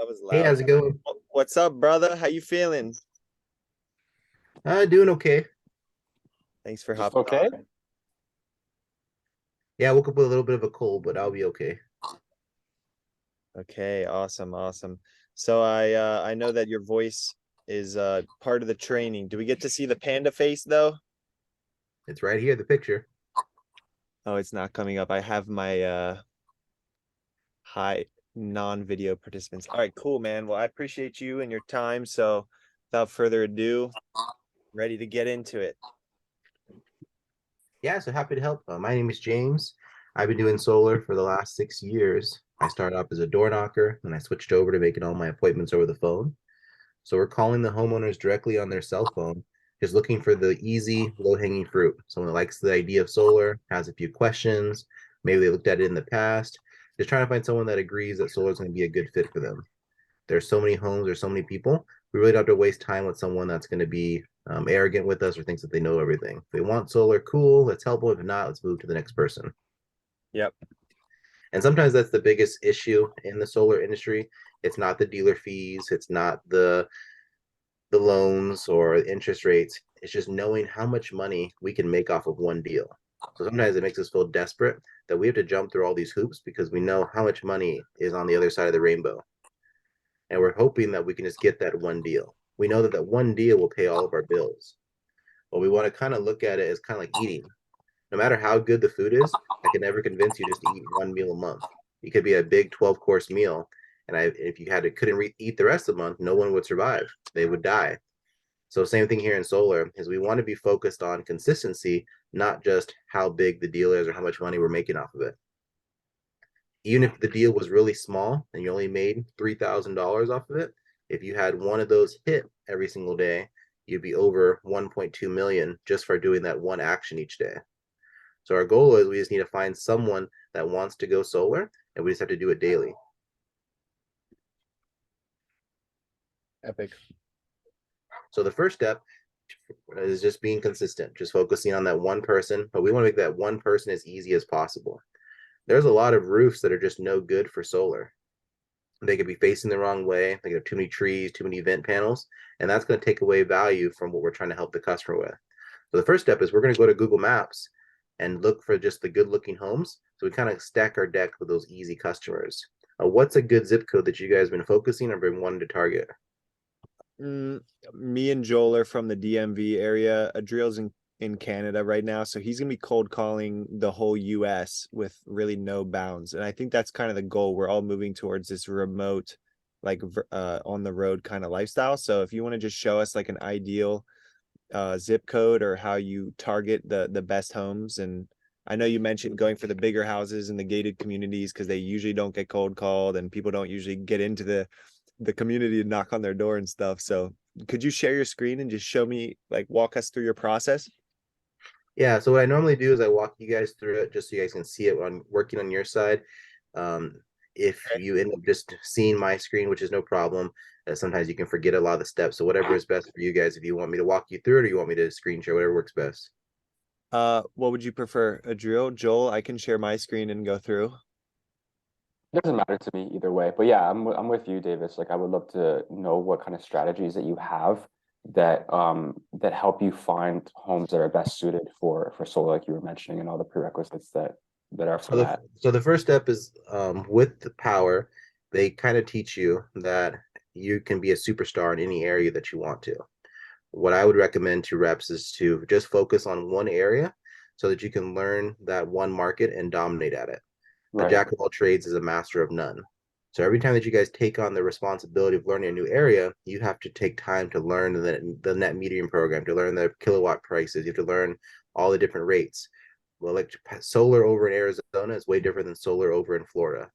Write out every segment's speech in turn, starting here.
That was Hey, loud. how's it going? What's up, brother? How you feeling? Doing okay. Thanks for Just hopping okay. on. Yeah, I woke up with a little bit of a cold, but I'll be okay. Okay, awesome, awesome. So I know that your voice is part of the training. Do we get to see the panda face though? It's right here, the picture. Oh, it's not coming up. I have my high non-video participants. All right, cool, man. Well, I appreciate you and your time. So without further ado, ready to get into it. Yeah, so happy to help. My name is James. I've been doing solar for the last 6 years. I started off as a door knocker, and I switched over to making all my appointments over the phone. So we're calling the homeowners directly on their cell phone, just looking for the easy, low-hanging fruit. Someone that likes the idea of solar, has a few questions, maybe they looked at it in the past. Just trying to find someone that agrees that solar is going to be a good fit for them. There's so many homes, there's so many people. We really don't have to waste time with someone that's going to be arrogant with us or thinks that they know everything. If they want solar, cool, let's help them. If not, let's move to the next person. Yep. And sometimes that's the biggest issue in the solar industry. It's not the dealer fees, it's not the loans or interest rates. It's just knowing how much money we can make off of one deal. So sometimes it makes us feel desperate that we have to jump through all these hoops because we know how much money is on the other side of the rainbow. And we're hoping that we can just get that one deal. We know that that one deal will pay all of our bills. But we want to kind of look at it as kind of like eating. No matter how good the food is, I can never convince you just to eat one meal a month. It could be a big 12-course meal, and if you had to couldn't eat the rest of the month, no one would survive. They would die. So same thing here in solar is we want to be focused on consistency, not just how big the deal is or how much money we're making off of it. Even if the deal was really small and you only made $3,000 off of it, if you had one of those hit every single day, you'd be over 1.2 million just for doing that one action each day. So our goal is we just need to find someone that wants to go solar, and we just have to do it daily. Epic. So the first step is just being consistent, just focusing on that one person, but we want to make that one person as easy as possible. There's a lot of roofs that are just no good for solar. They could be facing the wrong way. They could have too many trees, too many vent panels, and that's going to take away value from what we're trying to help the customer with. So the first step is we're going to go to Google Maps and look for just the good looking homes. So we kind of stack our deck with those easy customers. What's a good zip code that you guys have been focusing or been wanting to target? Mm, Me and Joel are from the DMV area. Adriel's in Canada right now, so he's gonna be cold calling the whole US with really no bounds. And I think that's kind of the goal. We're all moving towards this remote, like on the road kind of lifestyle. So if you want to just show us like an ideal zip code or how you target the best homes. And I know you mentioned going for the bigger houses in the gated communities because they usually don't get cold called and people don't usually get into the community and knock on their door and stuff. So could you share your screen and just show me, like, walk us through your process? Yeah, so what I normally do is I walk you guys through it just so you guys can see it when working on your side. Um, if you end up just seeing my screen, which is no problem, sometimes you can forget a lot of the steps. So whatever is best for you guys, if you want me to walk you through it or you want me to screen share, whatever works best. What would you prefer, Adriel? Joel, I can share my screen and go through. It doesn't matter to me either way. But yeah, I'm with you, Davis. Like I would love to know what kind of strategies that you have that help you find homes that are best suited for solar, like you were mentioning, and all the prerequisites that are for So the that. so the first step is with the power, they kind of teach you that you can be a superstar in any area that you want to. What I would recommend to reps is to just focus on one area so that you can learn that one market and dominate at it. A Right. jack of all trades is a master of none. So every time that you guys take on the responsibility of learning a new area, you have to take time to learn the net metering program, to learn the kilowatt prices. You have to learn all the different rates. Well, like solar over in Arizona is way different than solar over in Florida.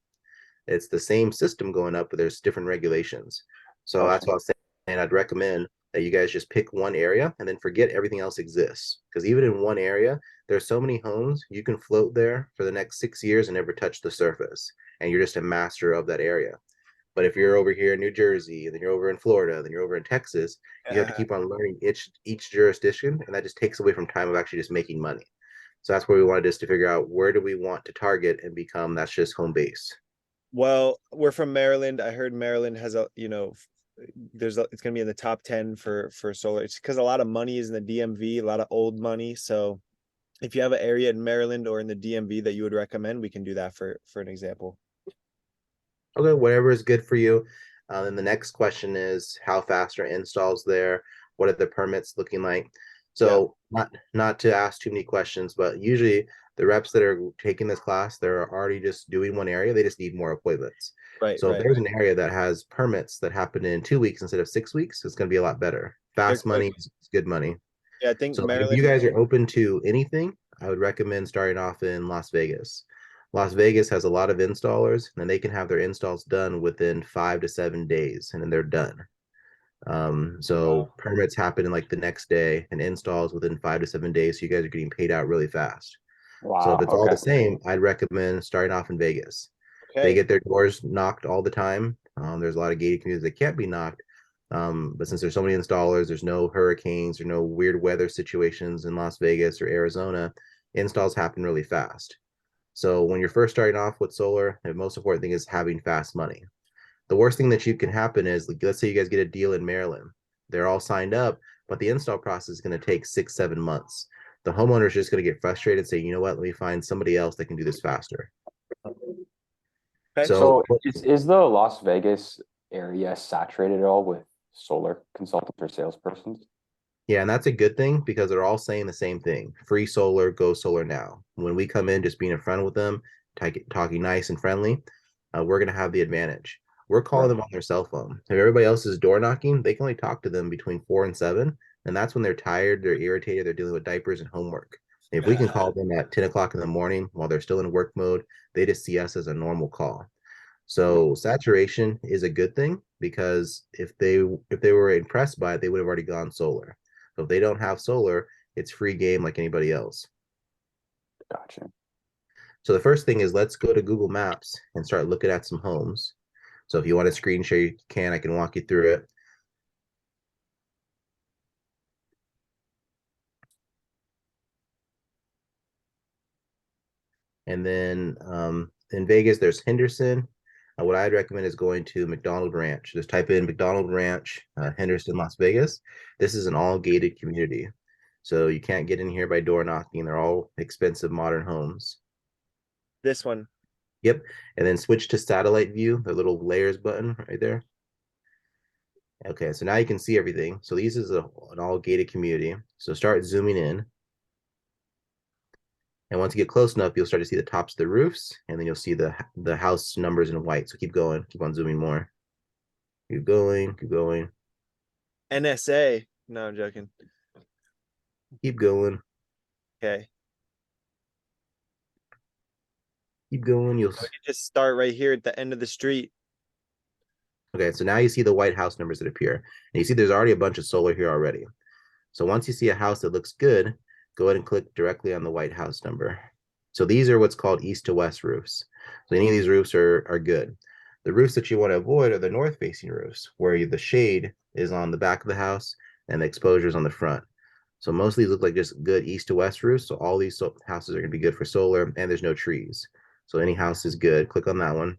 It's the same system going up, but there's different regulations. So that's Gotcha. what I was saying. I'd recommend that you guys just pick one area and then forget everything else exists. Because even in one area, there's so many homes you can float there for the next 6 years and never touch the surface, and you're just a master of that area. But if you're over here in New Jersey, and then you're over in Florida, then you're over in Texas, you have to keep on learning each jurisdiction, and that just takes away from time of actually just making money. So that's where we wanted us to figure out where do we want to target and become that's just home base. Well, we're from Maryland. I heard Maryland has a, it's going to be in the top 10 for solar. It's because a lot of money is in the DMV, a lot of old money. So if you have an area in Maryland or in the DMV that you would recommend, we can do that for an example. Okay, whatever is good for you. Then the next question is how fast are installs there? What are the permits looking like? Yeah. So not to ask too many questions, but usually the reps that are taking this class, they're already just doing one area. They just need more appointments. Right, So if right. there's an area that has permits that happen in 2 weeks instead of 6 weeks, it's going to be a lot better. They're Fast quick. money is good money. Yeah, I think So if you Maryland. guys are open to anything, I would recommend starting off in Las Vegas. Las Vegas has a lot of installers, and they can have their installs done within 5 to 7 days, and then they're done. So Wow. permits happen in like the next day, and installs within 5 to 7 days. So you guys are getting paid out really fast. So if Wow. it's all Okay. the same, I'd recommend starting off in Vegas. They Okay. get their doors knocked all the time. There's a lot of gated communities that can't be knocked. But since there's so many installers, there's no hurricanes or no weird weather situations in Las Vegas or Arizona, installs happen really fast. So when you're first starting off with solar, the most important thing is having fast money. The worst thing that you can happen is, like, let's say you guys get a deal in Maryland. They're all signed up, but the install process is going to take 6, 7 months. The homeowner is just going to get frustrated, say, you know what, let me find somebody else that can do this faster. Okay. So So is the Las Vegas area saturated at all with solar consultants or salespersons? yeah, and that's a good thing because they're all saying the same thing. Free solar, go solar now. When we come in, just being in front with them, talking nice and friendly, we're going to have the advantage. We're calling Right. them on their cell phone. If everybody else is door knocking, they can only talk to them between 4 and 7. And that's when they're tired, they're irritated, they're dealing with diapers and homework. If we can call them at 10 o'clock in the morning while they're still in work mode, they just see us as a normal call. Yeah. So saturation is a good thing because if they were impressed by it, they would have already gone solar. So if they don't have solar, it's free game like anybody else. Gotcha. So the first thing is let's go to Google Maps and start looking at some homes. So if you want to screen share, you can. I can walk you through it. And then in Vegas, there's Henderson. What I'd recommend is going to McDonald Ranch. Just type in McDonald Ranch, Henderson, Las Vegas. This is an all gated community. So you can't get in here by door knocking. They're all expensive modern homes. This one. Yep. And then switch to satellite view, the little layers button right there. Okay, so now you can see everything. So these is an all gated community. So start zooming in. And once you get close enough, you'll start to see the tops of the roofs, and then you'll see the house numbers in white. So keep going, keep on zooming more. Keep going, keep going, NSA. No, I'm joking. keep going, Okay. keep going. You'll We can just start right here at the end of the street. okay. So now you see the white house numbers that appear, and you see there's already a bunch of solar here already. So once you see a house that looks good, go ahead and click directly on the white house number. So these are what's called east to west roofs. So any of these roofs are good. The roofs that you want to avoid are the north facing roofs, where the shade is on the back of the house and the exposure is on the front. So most of these look like just good east to west roofs. So all these houses are going to be good for solar, and there's no trees. So any house is good. Click on that one.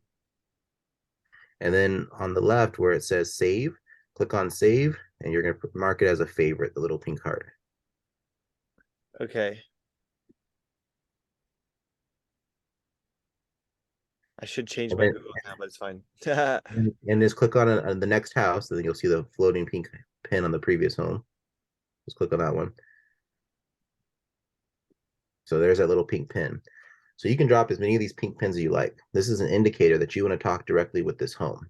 And then on the left where it says save, click on save, and you're going to mark it as a favorite, the little pink heart. Okay. I should change And my then Google account, but it's fine. and just click on the next house, and then you'll see the floating pink pin on the previous home. Just click on that one. So there's that little pink pin. So you can drop as many of these pink pins as you like. This is an indicator that you want to talk directly with this home.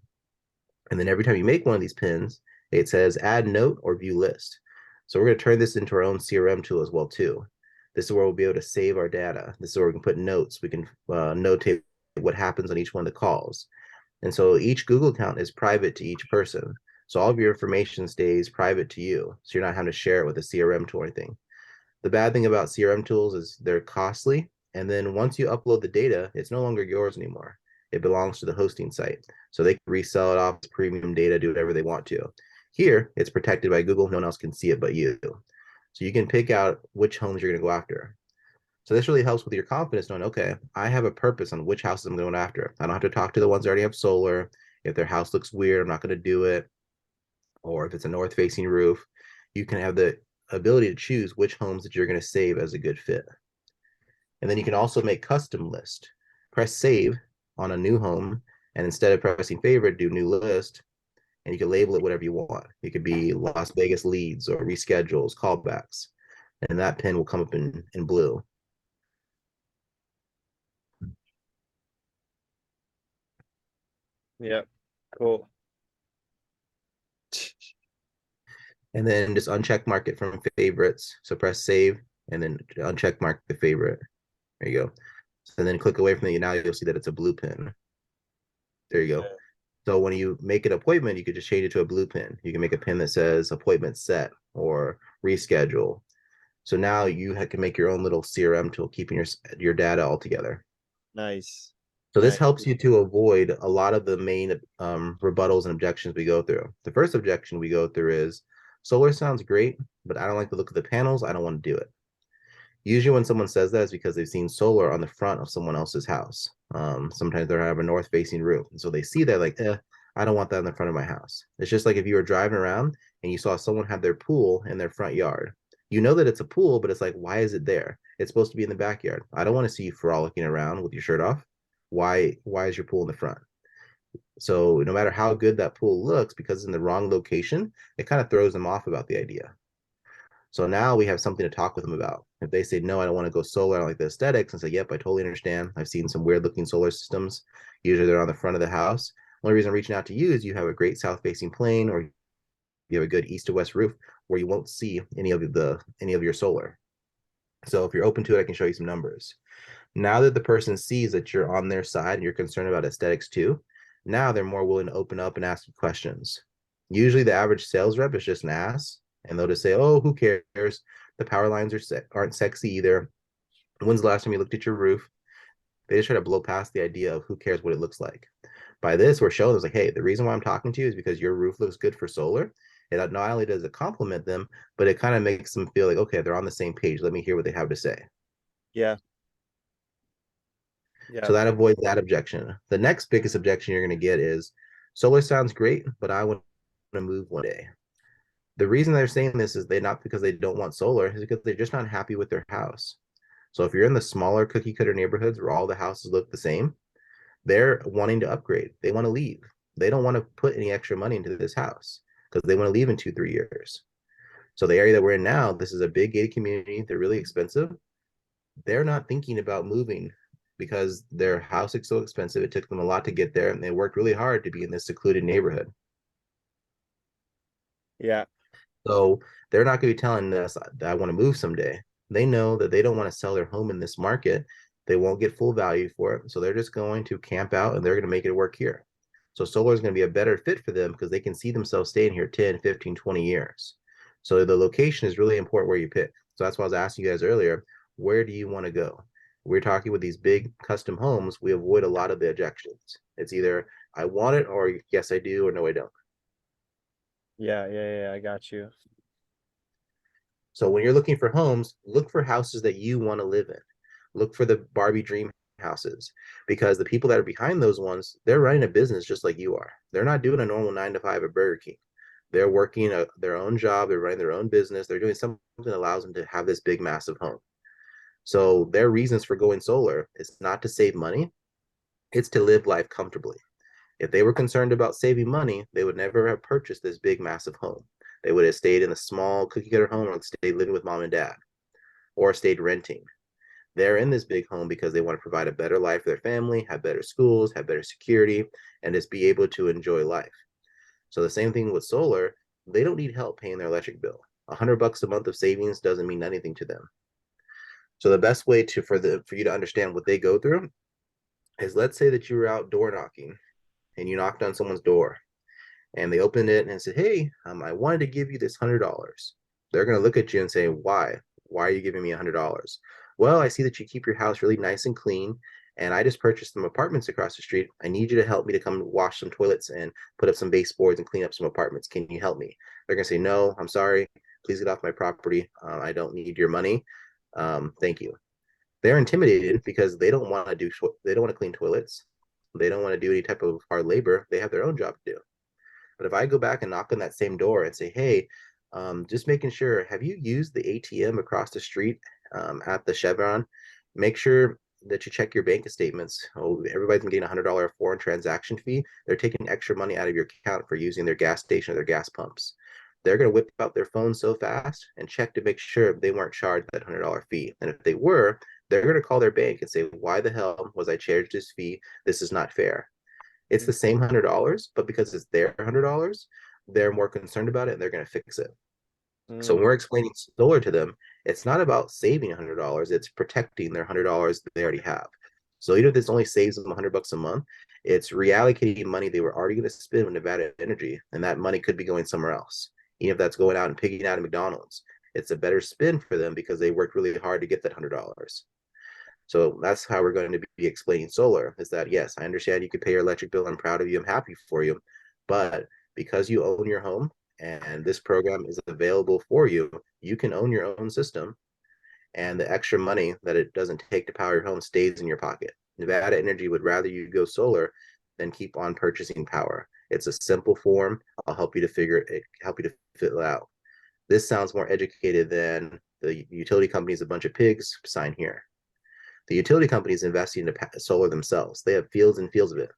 And then every time you make one of these pins, it says add note or view list. So we're going to turn this into our own CRM tool as well too. This is where we'll be able to save our data. This is where we can put notes. We can notate what happens on each one of the calls. And so each Google account is private to each person. So all of your information stays private to you. So you're not having to share it with a CRM tool or anything. The bad thing about CRM tools is they're costly. And then once you upload the data, it's no longer yours anymore. It belongs to the hosting site. So they can resell it off as premium data, do whatever they want to. Here, it's protected by Google. No one else can see it but you. So you can pick out which homes you're going to go after. So this really helps with your confidence knowing, okay, I have a purpose on which houses I'm going after. I don't have to talk to the ones that already have solar. If their house looks weird, I'm not going to do it. Or if it's a north facing roof, you can have the ability to choose which homes that you're going to save as a good fit. And then you can also make custom list. Press save on a new home, and instead of pressing favorite, do new list, and you can label it whatever you want. It could be Las Vegas leads or reschedules, callbacks, and that pin will come up in blue. Yep. Cool. And then just uncheck mark it from favorites. So press save and then uncheck mark the favorite. There you go. So then click away from it. Now you'll see that it's a blue pin. There you go. So when you make an appointment, you could just change it to a blue pin. You can make a pin that says appointment set or reschedule. So now you can make your own little CRM tool, keeping your data all together. Nice. So this Nice. helps you to avoid a lot of the main rebuttals and objections we go through. The first objection we go through is solar sounds great, but I don't like the look of the panels. I don't want to do it. Usually when someone says that, it's because they've seen solar on the front of someone else's house. Sometimes they have a north facing roof. And so they see that like, I don't want that in the front of my house. It's just like if you were driving around and you saw someone have their pool in their front yard. You know that it's a pool, but it's like, why is it there? It's supposed to be in the backyard. I don't want to see you frolicking around with your shirt off. Why is your pool in the front? So no matter how good that pool looks, because it's in the wrong location, it kind of throws them off about the idea. So now we have something to talk with them about. If they say, no, I don't want to go solar, I don't like the aesthetics, and say, yep, I totally understand. I've seen some weird looking solar systems. Usually they're on the front of the house. Only reason I'm reaching out to you is you have a great south facing plane or you have a good east to west roof where you won't see any of your solar. So if you're open to it, I can show you some numbers. Now that the person sees that you're on their side and you're concerned about aesthetics too, now they're more willing to open up and ask you questions. Usually the average sales rep is just an ass and they'll just say, oh, who cares? The power lines aren't sexy either. When's the last time you looked at your roof? They just try to blow past the idea of who cares what it looks like. By this, we're showing them like, hey, the reason why I'm talking to you is because your roof looks good for solar. It not only does it compliment them, but it kind of makes them feel like, okay, they're on the same page. Let me hear what they have to say. Yeah. Yeah. So that avoids that objection. The next biggest objection you're going to get is solar sounds great, but I want to move one day. The reason they're saying this is they not because they don't want solar, is because they're just not happy with their house. So if you're in the smaller cookie cutter neighborhoods where all the houses look the same, they're wanting to upgrade. They want to leave. They don't want to put any extra money into this house because they want to leave in 2-3 years. So the area that we're in now, this is a big gated community. They're really expensive. They're not thinking about moving because their house is so expensive. It took them a lot to get there, and they worked really hard to be in this secluded neighborhood. Yeah. So they're not going to be telling us that I want to move someday. They know that they don't want to sell their home in this market. They won't get full value for it. So they're just going to camp out and they're going to make it work here. So solar is going to be a better fit for them because they can see themselves staying here 10, 15, 20 years. So the location is really important where you pick. So that's why I was asking you guys earlier, where do you want to go? We're talking with these big custom homes, we avoid a lot of the objections. It's either I want it or yes, I do, or no, I don't. Yeah. I got you. So when you're looking for homes, look for houses that you want to live in. Look for the Barbie dream houses because the people that are behind those ones, they're running a business just like you are. They're not doing a normal 9 to 5 at Burger King. They're working their own job. They're running their own business. They're doing something that allows them to have this big, massive home. So their reasons for going solar is not to save money. It's to live life comfortably. If they were concerned about saving money, they would never have purchased this big, massive home. They would have stayed in a small cookie cutter home or stayed living with mom and dad or stayed renting. They're in this big home because they want to provide a better life for their family, have better schools, have better security, and just be able to enjoy life. So the same thing with solar, they don't need help paying their electric bill. $100 a month of savings doesn't mean anything to them. So the best way for you to understand what they go through is let's say that you were out door knocking and you knocked on someone's door and they opened it and said, hey, I wanted to give you this $100. They're going to look at you and say, why? Why are you giving me $100? Well, I see that you keep your house really nice and clean. And I just purchased some apartments across the street. I need you to help me to come wash some toilets and put up some baseboards and clean up some apartments. Can you help me? They're going to say, no, I'm sorry. Please get off my property. I don't need your money. Thank you. They're intimidated because they don't want to clean toilets. They don't want to do any type of hard labor. They have their own job to do. But if I go back and knock on that same door and say, hey, just making sure, have you used the ATM across the street at the Chevron? Make sure that you check your bank statements. Oh, everybody's been getting $100 foreign transaction fee. They're taking extra money out of your account for using their gas station or their gas pumps. They're going to whip out their phone so fast and check to make sure they weren't charged that $100 fee. And if they were, they're going to call their bank and say, why the hell was I charged this fee? This is not fair. It's the same $100, but because it's their $100, they're more concerned about it and they're going to fix it. So when Mm, we're explaining solar to them, it's not about saving $100, it's protecting their $100 they already have. So even if this only saves them $100 a month, it's reallocating money they were already going to spend with Nevada Energy, and that money could be going somewhere else. Even if that's going out and picking out at McDonald's, it's a better spin for them because they worked really hard to get that $100. So that's how we're going to be explaining solar, is that yes, I understand you could pay your electric bill. I'm proud of you. I'm happy for you. But because you own your home and this program is available for you, you can own your own system. And the extra money that it doesn't take to power your home stays in your pocket. Nevada Energy would rather you go solar than keep on purchasing power. It's a simple form. I'll help you to help you to fill it out. This sounds more educated than the utility company's a bunch of pigs, sign here. The utility companies investing into solar themselves. They have fields and fields of it.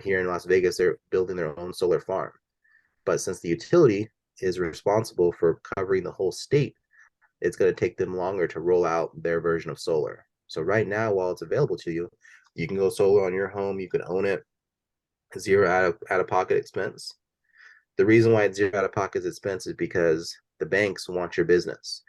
Here in Las Vegas, they're building their own solar farm. But since the utility is responsible for covering the whole state, it's going to take them longer to roll out their version of solar. So right now, while it's available to you, you can go solar on your home. You can own it, zero out of pocket expense. The reason why it's zero out of pocket expense is because the banks want your business.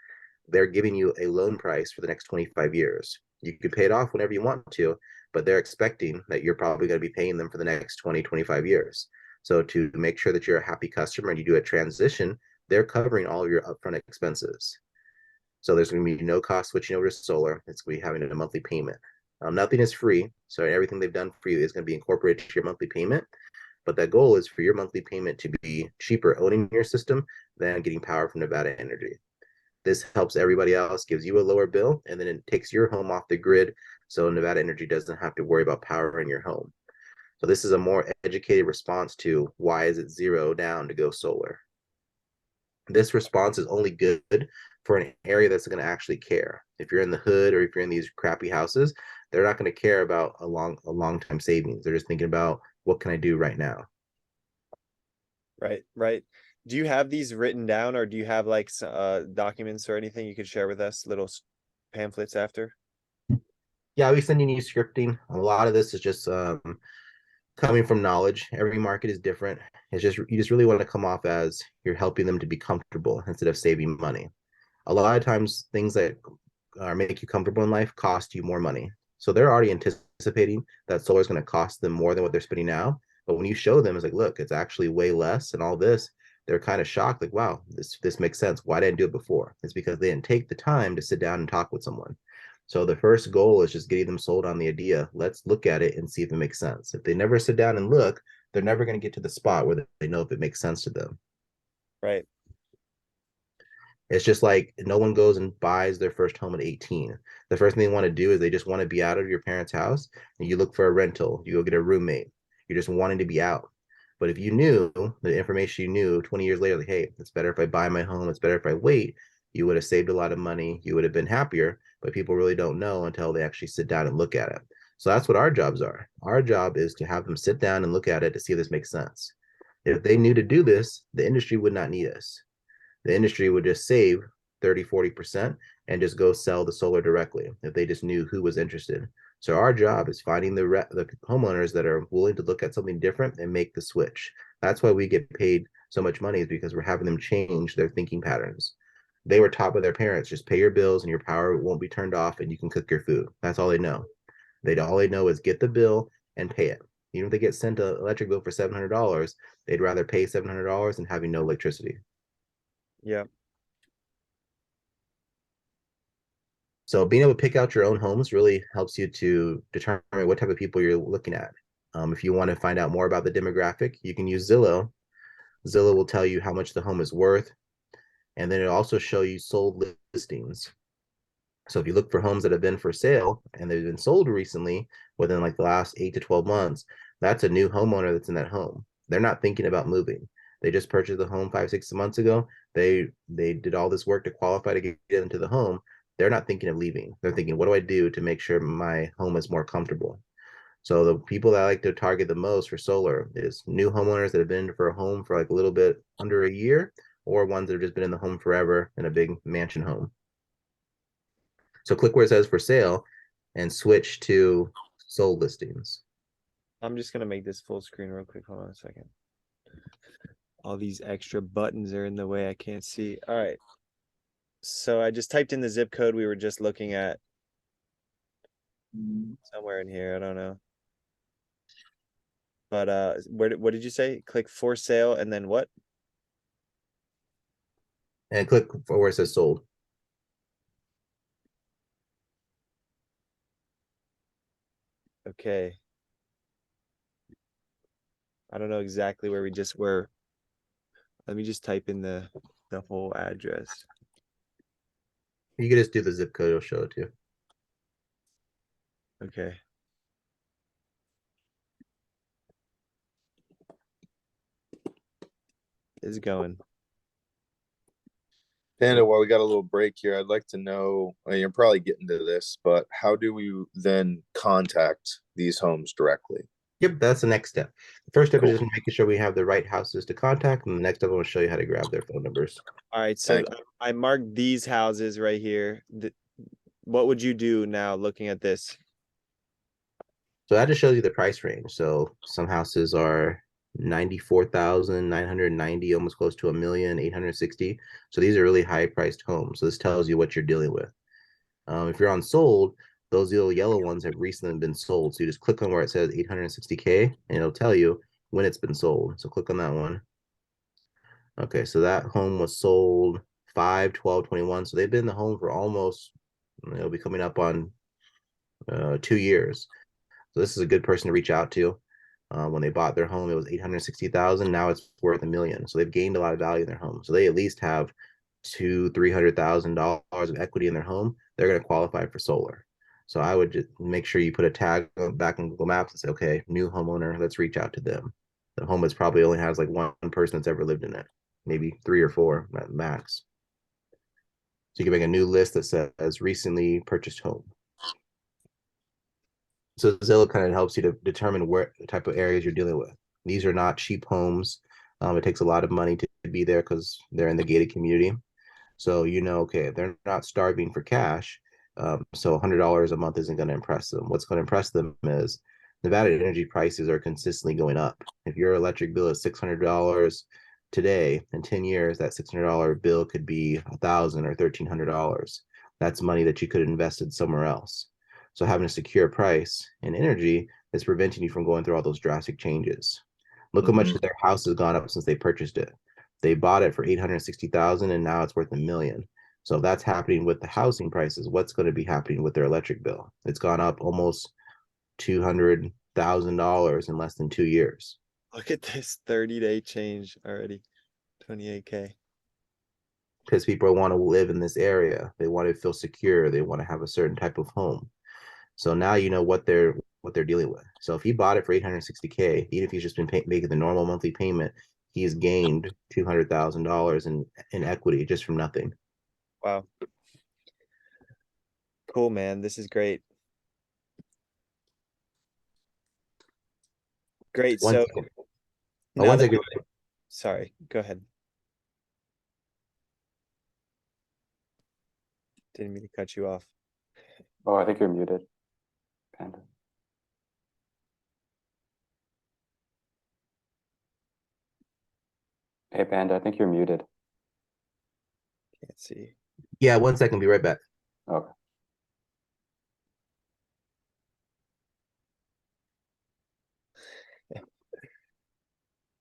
They're giving you a loan price for the next 25 years. You can pay it off whenever you want to, but they're expecting that you're probably going to be paying them for the next 20, 25 years. So to make sure that you're a happy customer and you do a transition, they're covering all of your upfront expenses. So there's going to be no cost switching over to solar. It's going to be having a monthly payment. Nothing is free, so everything they've done for you is going to be incorporated to your monthly payment. But that goal is for your monthly payment to be cheaper owning your system than getting power from Nevada Energy. This helps everybody else, gives you a lower bill, and then it takes your home off the grid so Nevada Energy doesn't have to worry about power in your home. So this is a more educated response to why is it zero down to go solar. This response is only good for an area that's going to actually care. If you're in the hood or if you're in these crappy houses, they're not going to care about a long time savings. They're just thinking about what can I do right now. right, right. Do you have these written down, or do you have like documents or anything you could share with us, little pamphlets after? Yeah, I'll be sending you scripting. A lot of this is just coming from knowledge. Every market is different. It's just you just really want to come off as you're helping them to be comfortable instead of saving money. A lot of times things that make you comfortable in life cost you more money. So they're already anticipating that solar is going to cost them more than what they're spending now. But when you show them, it's like, look, it's actually way less and all this, they're kind of shocked, like, wow, this makes sense. Why didn't I do it before? It's because they didn't take the time to sit down and talk with someone. So the first goal is just getting them sold on the idea. Let's look at it and see if it makes sense. If they never sit down and look, they're never going to get to the spot where they know if it makes sense to them. Right. It's just like no one goes and buys their first home at 18. The first thing they want to do is they just want to be out of your parents' house and you look for a rental, you go get a roommate. You're just wanting to be out. But if you knew the information you knew 20 years later, like, hey, it's better if I buy my home, it's better if I wait, you would have saved a lot of money, you would have been happier. But people really don't know until they actually sit down and look at it. So that's what our jobs are. Our job is to have them sit down and look at it to see if this makes sense. If they knew to do this, the industry would not need us. The industry would just save 30, 40% and just go sell the solar directly if they just knew who was interested. So our job is finding the homeowners that are willing to look at something different and make the switch. That's why we get paid so much money, is because we're having them change their thinking patterns. They were taught by their parents, just pay your bills and your power won't be turned off and you can cook your food. That's all they know. All they know is get the bill and pay it. Even if they get sent an electric bill for $700, they'd rather pay $700 than having no electricity. Yeah. So being able to pick out your own homes really helps you to determine what type of people you're looking at. If you want to find out more about the demographic, you can use Zillow. Zillow will tell you how much the home is worth, and then it'll also show you sold listings. So if you look for homes that have been for sale and they've been sold recently within like the last 8 to 12 months, that's a new homeowner that's in that home. They're not thinking about moving. They just purchased the home 5, 6 months ago. They did all this work to qualify to get into the home. They're not thinking of leaving. They're thinking, what do I do to make sure my home is more comfortable? So the people that I like to target the most for solar is new homeowners that have been for a home for like a little bit under a year, or ones that have just been in the home forever in a big mansion home. So click where it says for sale and switch to sold listings. I'm just gonna make this full screen real quick. Hold on a second. All these extra buttons are in the way. I can't see. All right. So I just typed in the zip code we were just looking at somewhere in here. I don't know. But what did you say? Click for sale and then what? And click for where it says sold. Okay. I don't know exactly where we just were. Let me just type in the whole address. You can just do the zip code, it'll show it to you. Okay. It's going. Panda, while we got a little break here, I'd like to know, you're probably getting to this, but how do we then contact these homes directly? Yep, that's the next step. The first step Cool. is just making sure we have the right houses to contact, and the next step I will show you how to grab their phone numbers. All right. So Thank I marked these houses right here. What would you do now looking at this? So that just shows you the price range. So some houses are 94,990, almost close to 1,860,000. So these are really high priced homes. So this tells you what you're dealing with. If you're on sold, those little yellow ones have recently been sold. So you just click on where it says 860K and it'll tell you when it's been sold. So click on that one. Okay, so that home was sold 5/12/21. So they've been in the home for almost, it'll be coming up on 2 years. So this is a good person to reach out to. When they bought their home, it was 860,000. Now it's worth $1 million. So they've gained a lot of value in their home. So they at least have $200,000-300,000 of equity in their home. They're going to qualify for solar. So I would just make sure you put a tag back in Google Maps and say, okay, new homeowner, let's reach out to them. The home is probably only has like one person that's ever lived in it, maybe 3 or 4 at max. So you can make a new list that says recently purchased home. So Zillow kind of helps you to determine where the type of areas you're dealing with. These are not cheap homes. It takes a lot of money to be there because they're in the gated community. So you know, okay, they're not starving for cash. So $100 a month isn't going to impress them. What's going to impress them is Nevada energy prices are consistently going up. If your electric bill is $600 today, in 10 years, that $600 bill could be $1,000 or $1,300. That's money that you could have invested somewhere else. So having a secure price in energy is preventing you from going through all those drastic changes. Look how much their house has gone up since they purchased it. They bought it for 860,000 and now it's worth $1 million. So if that's happening with the housing prices, what's going to be happening with their electric bill? It's gone up almost $200,000 in less than 2 years. Look at this 30-day change already. 28K. Because people want to live in this area. They want to feel secure. They want to have a certain type of home. So now you know what they're dealing with. So if he bought it for 860K, even if he's just been making the normal monthly payment, he's gained $200,000 in equity just from nothing. Wow. Cool, man. This is great. Great. One So second. now One that second. sorry, go ahead. Didn't mean to cut you off. Oh, I think you're muted, Panda. Hey, Panda, I think you're muted. Can't see. Yeah, 1 second. Be right back. Okay.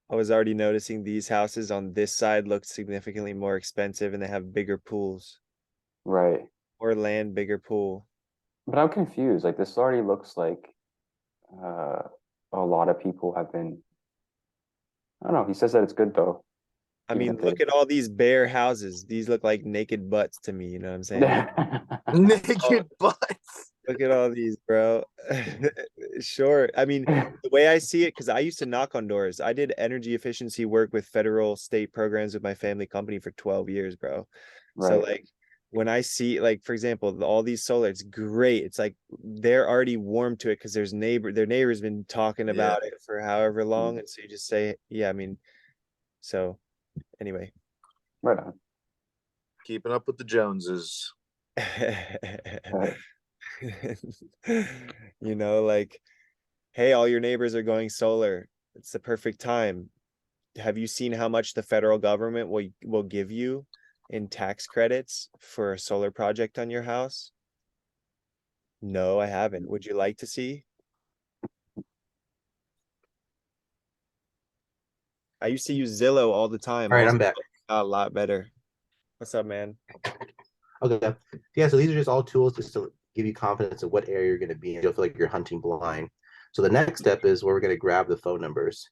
I was already noticing these houses on this side look significantly more expensive and they have bigger pools. Right. More land, bigger pool. But I'm confused. Like this already looks like uh, a lot of people have been. I don't know. He says that it's good though. I even mean, if look at all these bare houses. These look like naked butts to me, you know what I'm saying? they Naked butts. Look at all these, bro. Sure. I mean, the way I see it, because I used to knock on doors. I did energy efficiency work with federal state programs with my family company for 12 years, bro. So right. like when I see like for example, all these solar, it's great. It's like they're already warm to it because their neighbor's been talking Yeah. about it for however Mm. long. And so you just say, yeah, I mean, so anyway. Right on. Keeping up with the Joneses. Right. You know, like, hey, all your neighbors are going solar. It's the perfect time. Have you seen how much the federal government will give you in tax credits for a solar project on your house? No, I haven't. Would you like to see? I used to use Zillow all the time. All right, Also I'm back. got a lot better. What's up, man? Okay. Yeah, so these are just all tools just to give you confidence of what area you're going to be in. You'll feel like you're hunting blind. So the next step is where we're going to grab the phone numbers.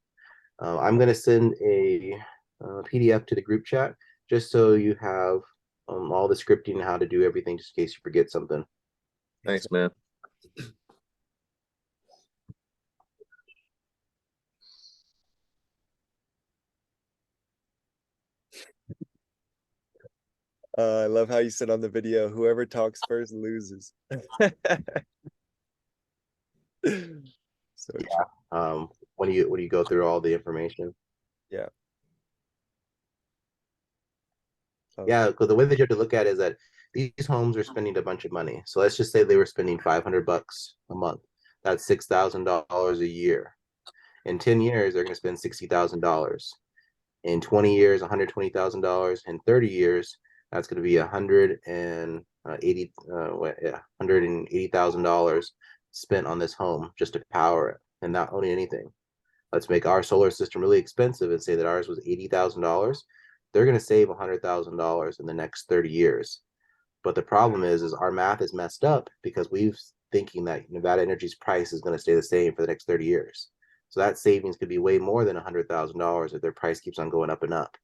I'm going to send a PDF to the group chat just so you have all the scripting and how to do everything just in case you forget something. Thanks, man. I love how you said on the video, whoever talks first loses. So true. When you go through all the information. Yeah. Yeah, because the way that you have to look at it is that these homes are spending a bunch of money. So let's just say they were spending $500 a month. That's $6,000 a year. In 10 years, they're going to spend $60,000. In 20 years, $120,000. In 30 years, that's going to be $180,000 spent on this home just to power it and not owning anything. Let's make our solar system really expensive and say that ours was $80,000. They're going to save $100,000 in the next 30 years. But the problem is our math is messed up because we've thinking that Nevada Energy's price is going to stay the same for the next 30 years. So that savings could be way more than $100,000 if their price keeps on going up and up.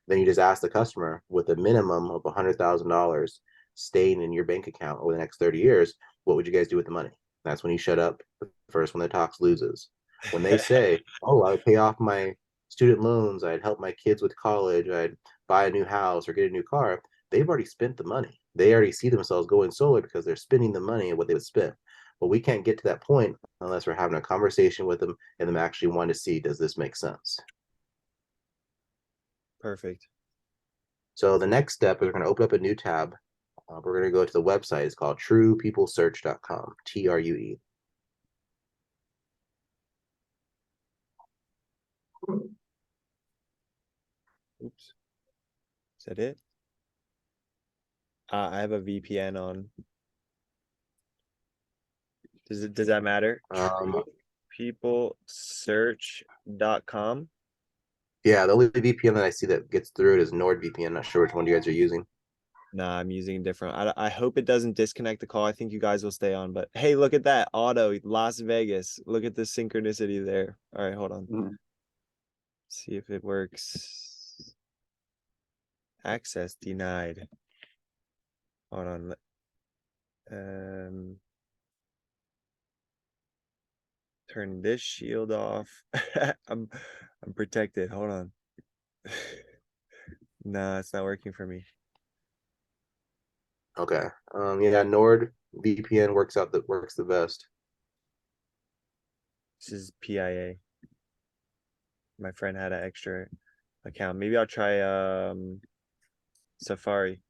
Then you just ask the customer with a minimum of $100,000 staying in your bank account over the next 30 years, what would you guys do with the money? That's when you shut up. The first one that talks loses. When they say, oh, I would pay off my student loans, I'd help my kids with college, I'd buy a new house or get a new car, they've already spent the money. They already see themselves going solar because they're spending the money of what they would spend. But we can't get to that point unless we're having a conversation with them and them actually want to see, does this make sense? Perfect. So the next step is we're going to open up a new tab. We're going to go to the website. It's called truepeoplesearch.com, TRUE. Oops. Is that it? I have a VPN on. Does that matter? Peoplesearch.com. Yeah, the only VPN that I see that gets through it is NordVPN. Not sure which one you guys are using. Nah, I'm using different. I hope it doesn't disconnect the call. I think you guys will stay on. But hey, look at that. Auto, Las Vegas. Look at the synchronicity there. All right, hold on. Mhm. See if it works. Access denied. Hold on. Turn this shield off. I'm protected. Hold on. Nah, it's not working for me. Okay. Yeah, NordVPN works the best. This is PIA. My friend had an extra account. Maybe I'll try Safari.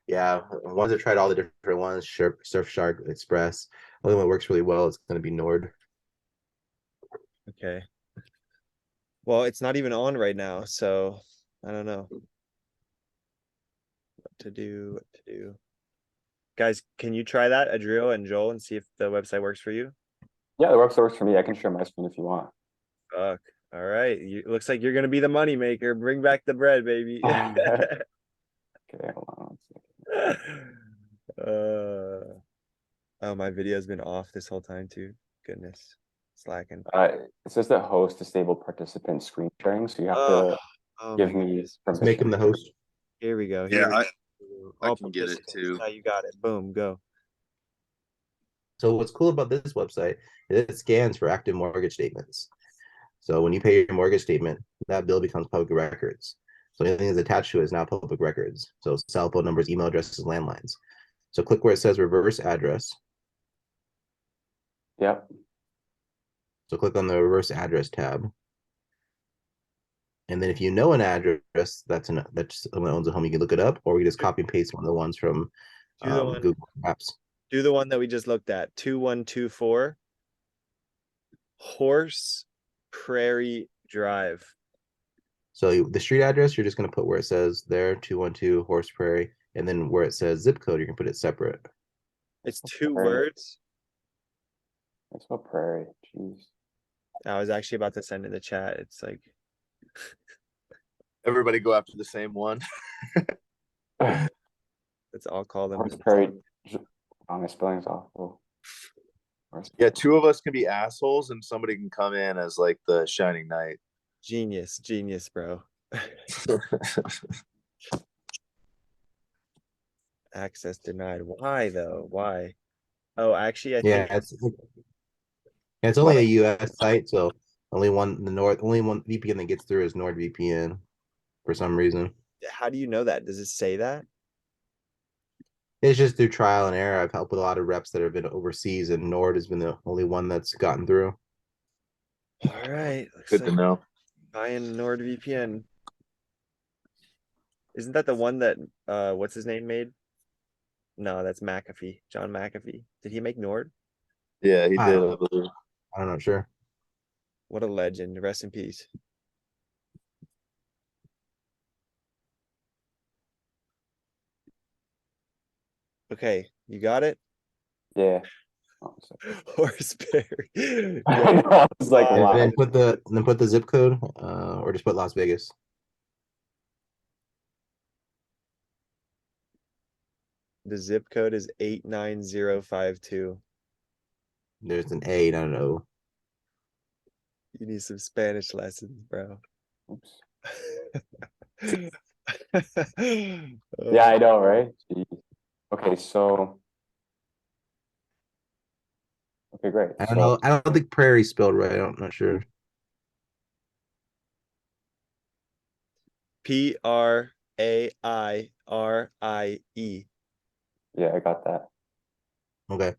Yeah, ones that tried all the different ones, Surfshark, Express. Only one that works really well is going to be Nord. Okay. Well, it's not even on right now, so I don't know what to do. Guys, can you try that, Adriel and Joel, and see if the website works for you? Yeah, the website works for me. I can share my screen if you want. Fuck. All right. Looks like you're gonna be the money maker. Bring back the bread, baby. Okay, hold on 1 second. Oh, my video's been off this whole time too. Goodness. slacking. It says that host disabled participant screen sharing, so you have Oh, to oh give my me goodness. Let's make him the permission. host. Here we go. Yeah, Here we I go. I All can get it participants. too. Now you got it. Boom, go. So what's cool about this website is it scans for active mortgage statements. So when you pay your mortgage statement, that bill becomes public records. So anything that's attached to it is now public records. So cell phone numbers, email addresses, landlines. So click where it says reverse address. Yep. So click on the reverse address tab. And then if you know an address that's someone owns a home, you can look it up, or we just copy and paste one of the ones from Do the one. Google Maps. Do the one that we just looked at. 2124 Horse Prairie Drive. So the street address, you're just going to put where it says there, 212 Horse Prairie, and then where it says zip code, you can put it separate. It's two Prairie. words. It's about prairie. Jeez. I was actually about to send in the chat. It's like Everybody go after the same one. let's all call them. Horse prairie. Oh, my spelling's awful. Yeah, two of us can be assholes and somebody can come in as like the shining knight. Genius, bro. Access denied. Why though? Why? Oh, actually, I Yeah, think it's only a US site, so only one VPN that gets through is NordVPN for some reason. how do you know that? Does it say that? It's just through trial and error. I've helped with a lot of reps that have been overseas, and Nord has been the only one that's gotten through. All right. Looks Good like to know. buying NordVPN. Isn't that the one that what's his name made? No, that's McAfee. John McAfee. Did he make Nord? Yeah, he I did. don't, I believe. I'm not sure. What a legend. Rest in peace. Okay, you got it? Yeah. Oh, Horseberry. I know, I was like, And wow. then put the zip code, or just put Las Vegas. The zip code is 89052. There's an A, not an O. You need some Spanish lessons, bro. Oops. Oh, Yeah, I know, right? Jeez. Okay, so okay, great. I don't So know. I don't think Prairie spelled right. I'm not sure. Prairie. yeah, I got that. Okay.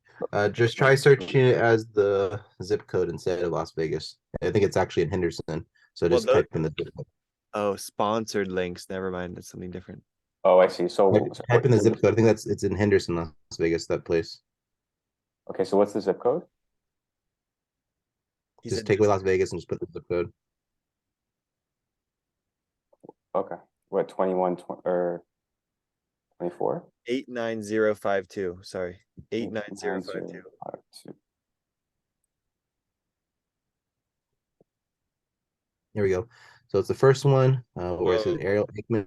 Just try searching it as the zip code instead of Las Vegas. I think it's actually in Henderson. So Well, just type in the zip code. Oh, sponsored links. Never mind. That's something different. Oh, I see. So, Type in the zip code. I think it's in Henderson, Las Vegas, that place. okay, so what's the zip code? Just take away Las Vegas and just put the zip code. Okay. What, 21 or 24? 89052. Sorry. 89052. 89052. Here we go. So it's the first one where it says Ariel Aikman.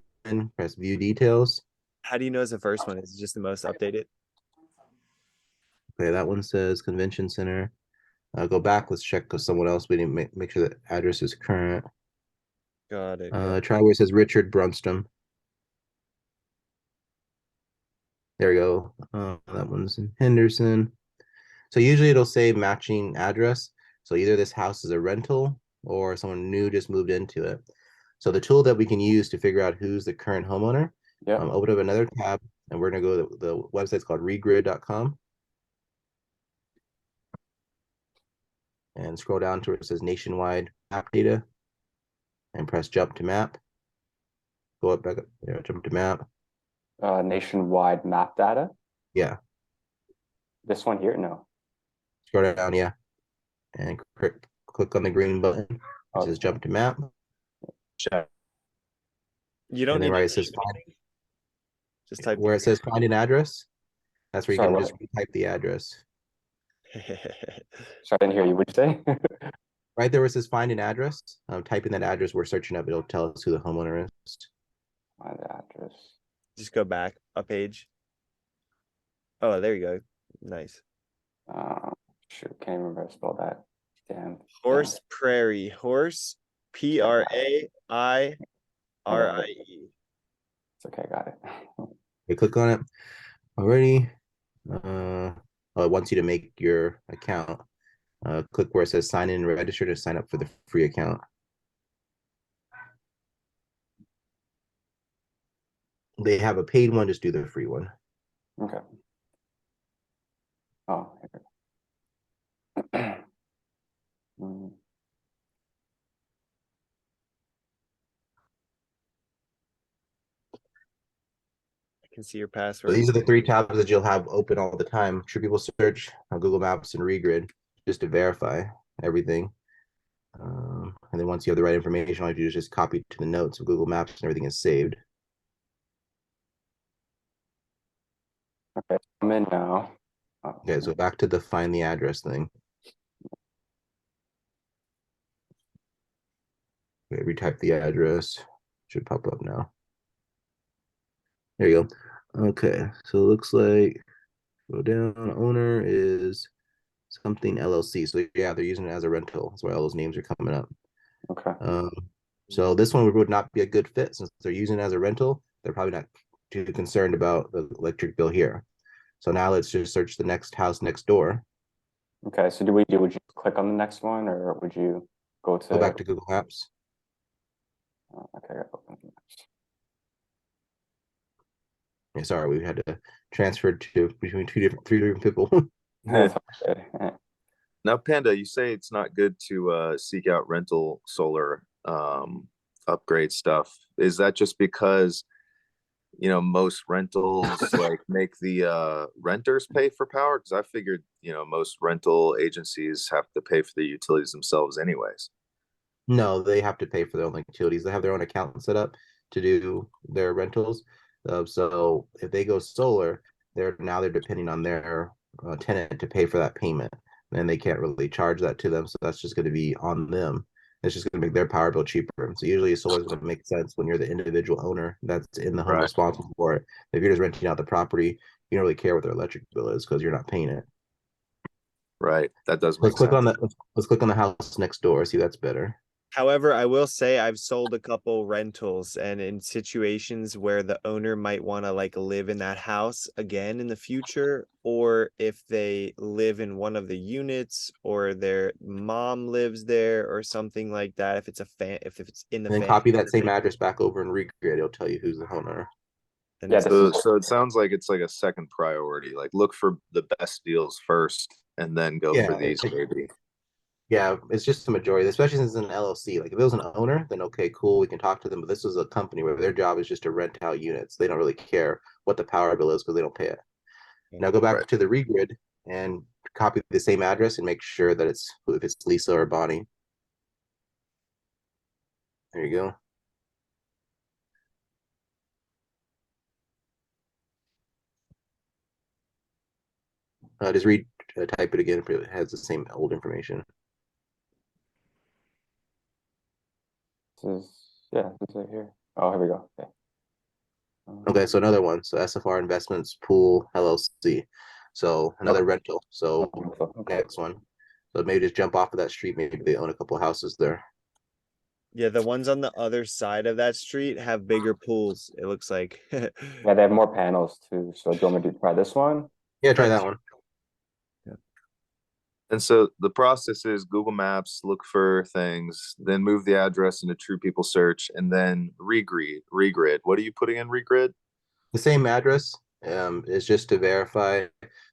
Press view details. How do you know it's the first one? Is it just the most updated? Okay, that one says Convention Center. Go back. Let's check because someone else. We didn't make sure that address is current. Got it. Try where it says Richard Brunstrom. There we go. That one's in Henderson. So usually it'll say matching address. So either this house is a rental or someone new just moved into it. So the tool that we can use to figure out who's the current homeowner, Yeah. open up another tab and we're going to go to the website's called regrid.com. And scroll down to where it says nationwide map data and press jump to map. Go up back up there, jump to map. Nationwide map data. Yeah. This one here? No. Scroll down, yeah. And click on the green button. It says jump to map. Check. You don't and then need right to it says name find, anything. Just type where it says find an address. That's where you Sorry, can what? just type the address. Sorry, I didn't hear you. What'd you say? Right there where it says find an address, type in that address we're searching up. It'll tell us who the homeowner is. Find the address. Just go back a page. Oh, there you go. Nice. Shoot, can't remember how to spell that. Damn. Horse Prairie. Horse, Praie. It's okay, got it. You click on it already. It wants you to make your account. Click where it says sign in and register to sign up for the free account. They have a paid one, just do the free one. Okay. Oh, here. I can see your So password. these are the 3 tabs that you'll have open all the time. True People Search, Google Maps, and Regrid, just to verify everything. And then once you have the right information, all you do is just copy it to the notes of Google Maps and everything is saved. Okay, I'm in now. Okay, so back to the find the address thing. Okay, retype the address. Should pop up now. There you go. Okay, so it looks like go down. Owner is something LLC. So yeah, they're using it as a rental. That's why all those names are coming up. Okay. So this one would not be a good fit since they're using it as a rental. They're probably not too concerned about the electric bill here. So now let's just search the next house next door. Okay, so would you click on the next one, or would you go Go back to Google Maps. Okay, open Maps. Yeah, sorry, we had to transfer to between three different people. That's okay. Now, Panda, you say it's not good to seek out rental solar upgrade stuff. Is that just because most rentals like make the renters pay for power? Because I figured most rental agencies have to pay for the utilities themselves anyways. No, they have to pay for their own utilities. They have their own account set up to do their rentals. So if they go solar, they're depending on their tenant to pay for that payment, and they can't really charge that to them. So that's just going to be on them. It's just going to make their power bill cheaper. So usually solar is going to make sense when you're the individual owner that's in the home Right. responsible for it. If you're just renting out the property, you don't really care what their electric bill is because you're not paying it. Right. That does Let's make click sense. on let's click on the house next door. See, that's better. However, I will say I've sold a couple rentals, and in situations where the owner might want to like live in that house again in the future, or if they live in one of the units or their mom lives there or something like that, if it's in the And then family, copy that same address back over and regrid. It'll tell you who's the owner. then Yeah, it's this is So it sounds like it's like a second priority. Like look for the best deals first and then go for these maybe. Yeah, it's just the majority, especially since it's an LLC. Like if it was an owner, then okay, cool, we can talk to them. But this is a company where their job is just to rent out units. They don't really care what the power bill is because they don't pay it. Now go back Right. to the regrid and copy the same address and make sure that if it's Lisa or Bonnie. There you go. Just type it again if it has the same old information. this is right here. Oh, here we go. Okay. Okay, so another one. So SFR Investments Pool LLC. So another rental. So Okay. next one. So maybe just jump off of that street. Maybe they own a couple houses there. Yeah, the ones on the other side of that street have bigger pools, it looks like. Yeah, they have more panels too. So do you want me to try this one? Yeah, try that one. And so the process is Google Maps, look for things, then move the address into True People Search, and then regrid. What are you putting in regrid? The same address is just to verify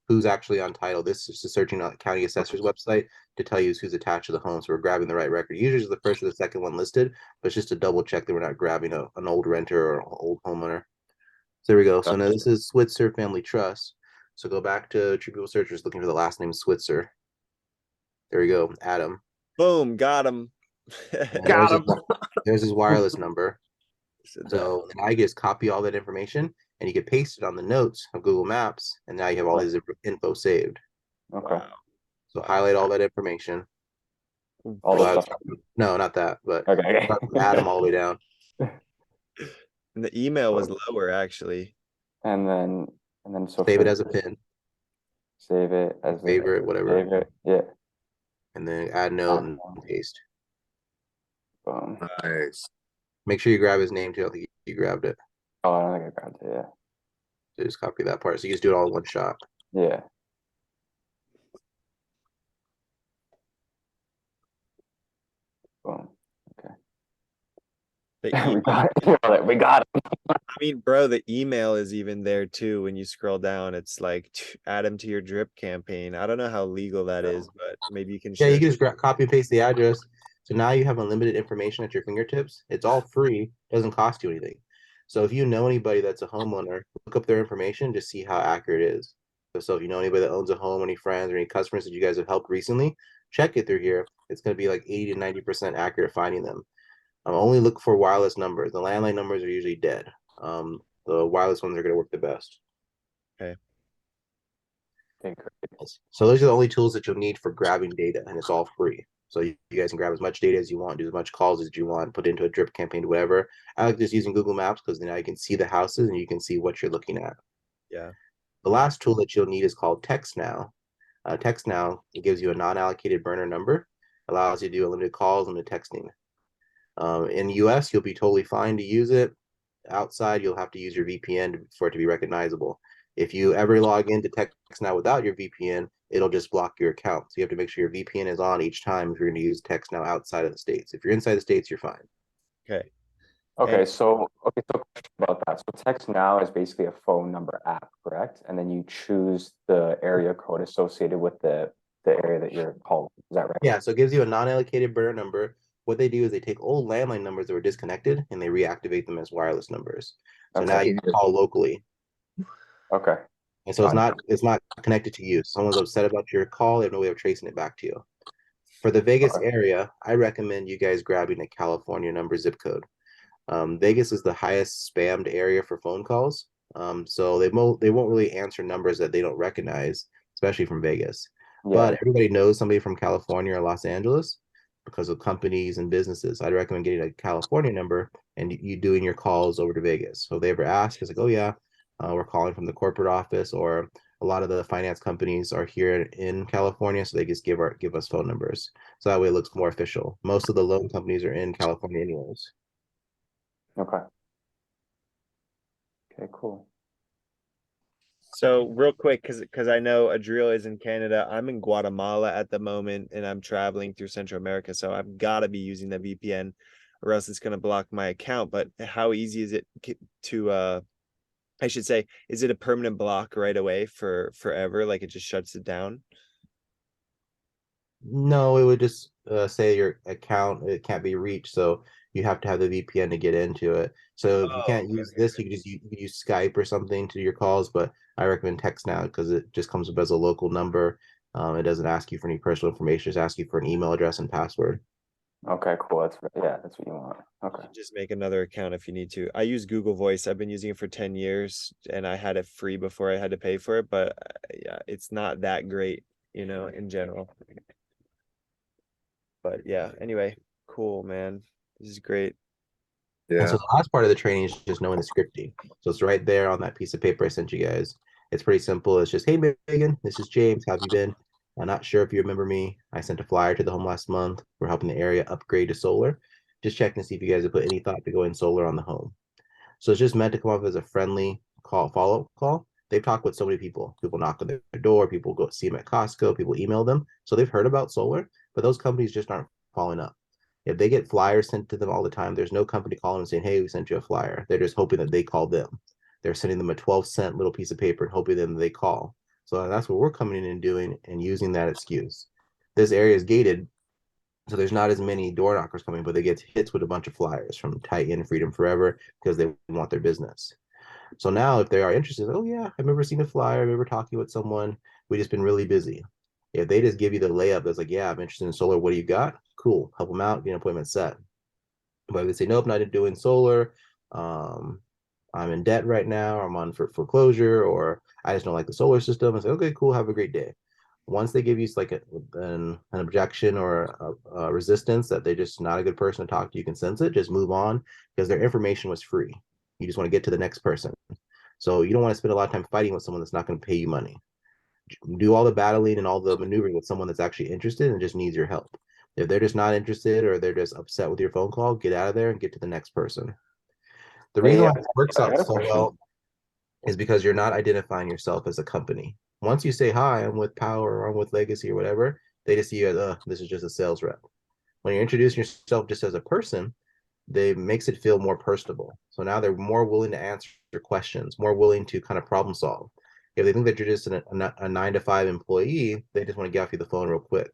who's actually on title. This is just searching on the county assessor's website to tell you who's attached to the home. So we're grabbing the right record. Usually it's the first or the second one listed, but it's just to double check that we're not grabbing an old renter or an old homeowner. So there we go. So now this is Switzer Family Trust. So go back to True People Searchers looking for the last name Switzer. There we go, Adam. Boom, got him. Got him. There's his wireless number. So then I just copy all that information and you can paste it on the notes of Google Maps, and now you have all his info saved. Okay. Wow. So highlight all that information. All the stuff. No, not that, but Okay. Adam all the way down. And the email was lower actually. And then so Save it as a pin, save it as favorite, whatever. favorite. Yeah. and then add note and paste. Boom. Nice. Make sure you grab his name too. I think you grabbed it. Oh, I don't think I grabbed it. Yeah. So just copy that part. So you just do it all in one shot. Yeah. Boom. Okay. The we email, got it. We got it. I mean, bro, the email is even there too. When you scroll down, it's like add them to your drip campaign. I don't know how legal that is, but maybe you can Yeah, share. you can just copy and paste the address. So now you have unlimited information at your fingertips. It's all free, doesn't cost you anything. So if you know anybody that's a homeowner, look up their information, just see how accurate it is. So if you know anybody that owns a home, any friends or any customers that you guys have helped recently, check it through here. It's going to be like 80 to 90% accurate finding them. Only look for wireless numbers. The landline numbers are usually dead. The wireless ones are going to work the best. Okay. Okay, great. So those are the only tools that you'll need for grabbing data, and it's all free. So you guys can grab as much data as you want, do as much calls as you want, put into a drip campaign, whatever. I like just using Google Maps because now you can see the houses and you can see what you're looking at. Yeah. The last tool that you'll need is called Text Now. Text Now, it gives you a non-allocated burner number, allows you to do unlimited calls, limited texting. In the US, you'll be totally fine to use it. Outside, you'll have to use your VPN for it to be recognizable. If you ever log into Text Now without your VPN, it'll just block your account. So you have to make sure your VPN is on each time if you're going to use Text Now outside of the States. If you're inside the States, you're fine. Okay. Okay, And so question about that. So Text Now is basically a phone number app, correct? And then you choose the area code associated with the area that you're calling. Is that right? Yeah, so it gives you a non-allocated burner number. What they do is they take old landline numbers that were disconnected and they reactivate them as wireless numbers. So now Okay. you can call locally. Okay. And so it's not connected to you. Someone's upset about your call, they have no way of tracing it back to you. For the Vegas Okay. area, I recommend you guys grabbing a California number zip code. Vegas is the highest spammed area for phone calls. So they won't really answer numbers that they don't recognize, especially from Vegas. Yeah. But everybody knows somebody from California or Los Angeles because of companies and businesses. I'd recommend getting a California number and you doing your calls over to Vegas. So if they ever ask, it's like, oh yeah, we're calling from the corporate office, or a lot of the finance companies are here in California, so they just give us phone numbers. So that way it looks more official. Most of the loan companies are in California anyways. Okay. Okay, cool. so real quick, because I know Adriel is in Canada, I'm in Guatemala at the moment, and I'm traveling through Central America, so I've got to be using the VPN, or else it's going to block my account. But how easy is it to I should say, is it a permanent block right away for forever? Like it just shuts it down? No, it would just say your account it can't be reached, so you have to have the VPN to get into it. So if you Oh, can't use this, you can use Skype or something to your calls, but I recommend Text Now because it just comes up as a local number. It doesn't ask you for any personal information; it just asks you for an email address and password. Okay, cool. That's what you want. Okay. just make another account if you need to. I use Google Voice. I've been using it for 10 years and I had it free before I had to pay for it, but yeah, it's not that great, in general. But yeah, anyway, cool, man. This is great. And so Yeah. the last part of the training is just knowing the scripting. So it's right there on that piece of paper I sent you guys. It's pretty simple. It's just, hey, Megan, this is James. How have you been? I'm not sure if you remember me. I sent a flyer to the home last month. We're helping the area upgrade to solar. Just checking to see if you guys have put any thought to going solar on the home. So it's just meant to come off as a friendly follow-up call. They've talked with so many people. People knock on their door. People go see them at Costco. People email them. So they've heard about solar, but those companies just aren't following up. If they get flyers sent to them all the time, there's no company calling and saying, hey, we sent you a flyer. They're just hoping that they call them. They're sending them a 12-cent little piece of paper and hoping that they call. So that's what we're coming in and doing and using that excuse. This area is gated, so there's not as many door knockers coming, but they get hits with a bunch of flyers from Titan, Freedom Forever, because they want their business. So now if they are interested, oh yeah, I've never seen a flyer, I remember talking with someone, we just been really busy. If they just give you the layup that's like, yeah, I'm interested in solar, what do you got? Cool, help them out, get an appointment set. But if they say, nope, not doing solar, I'm in debt right now, or I'm on foreclosure, or I just don't like the solar system, I say, okay, cool, have a great day. Once they give you like an objection or a resistance that they're just not a good person to talk to, you can sense it, just move on because their information was free. You just want to get to the next person. So you don't want to spend a lot of time fighting with someone that's not going to pay you money. do all the battling and all the maneuvering with someone that's actually interested and just needs your help. If they're just not interested or they're just upset with your phone call, get out of there and get to the next person. The reason Hey, why this works I out got a so question. well is because you're not identifying yourself as a company. Once you say, hi, I'm with Power or I'm with Legacy or whatever, they just see you as, this is just a sales rep. When you're introducing yourself just as a person, they makes it feel more personable. So now they're more willing to answer questions, more willing to kind of problem solve. If they think that you're just a 9 to 5 employee, they just want to get off you the phone real quick.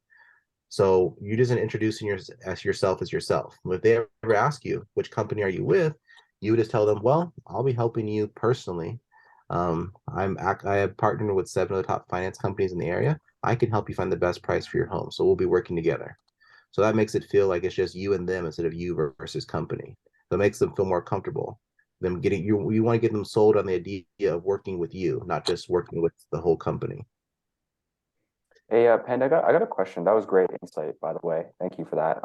So you just introducing yourself as yourself. If they ever ask you, which company are you with, you would just tell them, well, I'll be helping you personally. I have partnered with 7 of the top finance companies in the area. I can help you find the best price for your home. So we'll be working together. So that makes it feel like it's just you and them instead of you versus company. So it makes them feel more comfortable. Them getting you want to get them sold on the idea of working with you, not just working with the whole company. Hey, Panda, I got a question. That was great insight, by the way. Thank you for that.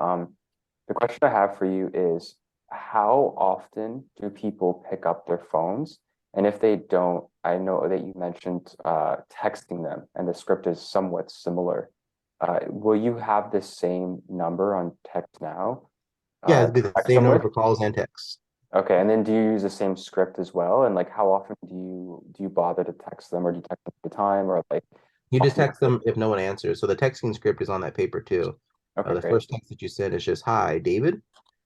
The question I have for you is, how often do people pick up their phones? And if they don't, I know that you mentioned texting them, and the script is somewhat similar. Will you have the same number on text now? Yeah, it'd be the Text same them number with? for calls and texts. Okay, and then do you use the same script as well? And like, how often do you bother to text them, or do you text them at the time, or like? You just text them if no one answers. So the texting script is on that paper too. Okay, The great. first text that you send is just, hi, David,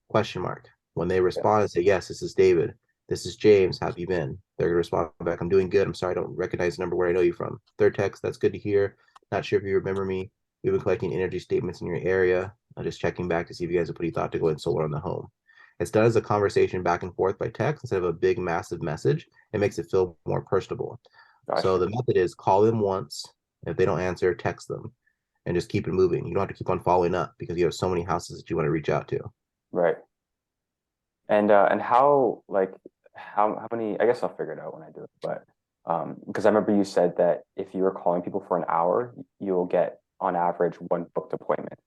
question mark. When they Yeah. respond and say, yes, this is David. This is James. How have you been? They're gonna respond back, I'm doing good. I'm sorry, I don't recognize the number where I know you from. Third text, that's good to hear. Not sure if you remember me. We've been collecting energy statements in your area. I'm just checking back to see if you guys have put any thought to going solar on the home. It's done as a conversation back and forth by text instead of a big, massive message. It makes it feel more personable. So Gotcha. the method is call them once. If they don't answer, text them and just keep it moving. You don't have to keep on following up because you have so many houses that you want to reach out to. Right. And how like how many, I guess I'll figure it out when I do it, but because I remember you said that if you were calling people for an hour, you'll get on average 1 booked appointment.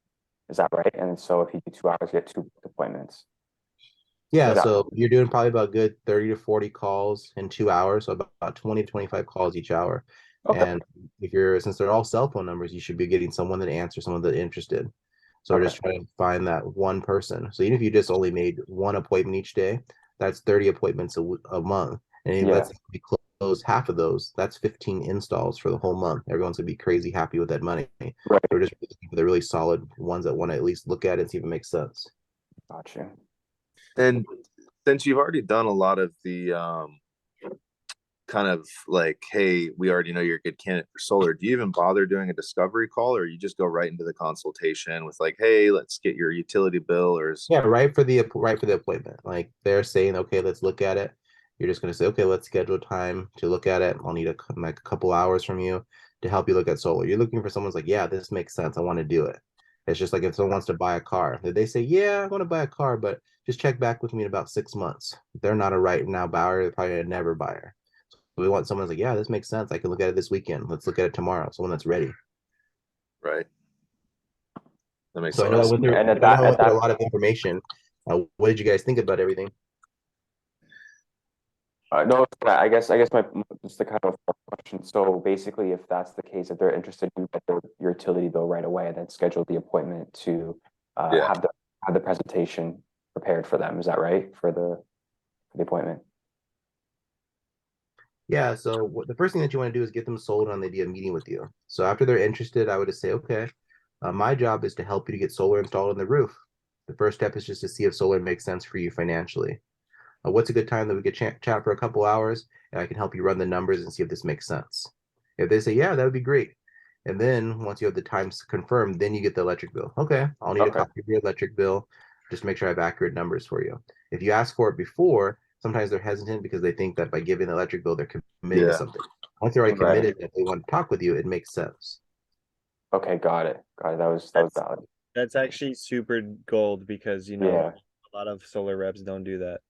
Is that right? And so if you do 2 hours, you get 2 booked appointments. Yeah, Is that so you're doing probably about good 30 to 40 calls in 2 hours, so about 20 to 25 calls each hour. okay? And since they're all cell phone numbers, you should be getting someone that answers, someone that's interested. So we're Okay. just trying to find that one person. So even if you just only made 1 appointment each day, that's 30 appointments a month. And Yeah. let's say we close half of those, that's 15 installs for the whole month. Everyone's gonna be crazy happy with that money. Right. So we're just looking for the really solid ones that want to at least look at it and see if it makes sense. Gotcha. And since you've already done a lot of the kind of like, hey, we already know you're a good candidate for solar, do you even bother doing a discovery call, or you just go right into the consultation with like, hey, let's get your utility bill, or Yeah, right for the appointment. Like they're saying, okay, let's look at it. You're just gonna say, okay, let's schedule time to look at it. I'll need like a couple hours from you to help you look at solar. You're looking for someone's like, yeah, this makes sense. I want to do it. It's just like if someone wants to buy a car, they say, yeah, I want to buy a car, but just check back with me in about 6 months. They're not a right now buyer. They're probably a never buyer. So we want someone like, yeah, this makes sense. I can look at it this weekend. Let's look at it tomorrow. Someone that's ready. right? That makes So a I lot know of I sense. went through, And I at know that I at went through that a lot of information. What did you guys think about everything? no, I guess my just the kind of question. So basically, if that's the case, if they're interested, you get their utility bill right away, and then schedule the appointment to Yeah. have the presentation prepared for them. Is that right for the appointment? Yeah, so the first thing that you want to do is get them sold on the idea of meeting with you. So after they're interested, I would just say, okay, my job is to help you to get solar installed on the roof. The first step is just to see if solar makes sense for you financially. What's a good time that we could chat for a couple hours and I can help you run the numbers and see if this makes sense. If they say, yeah, that would be great. And then once you have the times confirmed, then you get the electric bill. Okay, I'll need a Okay. copy of your electric bill. Just make sure I have accurate numbers for you. If you ask for it before, sometimes they're hesitant because they think that by giving the electric bill, they're committing to Yeah. something. Once they're already Right. committed that they want to talk with you, it makes sense. Okay, got it. Got it. That was That's valid. that's actually super gold because Yeah. a lot of solar reps don't do that.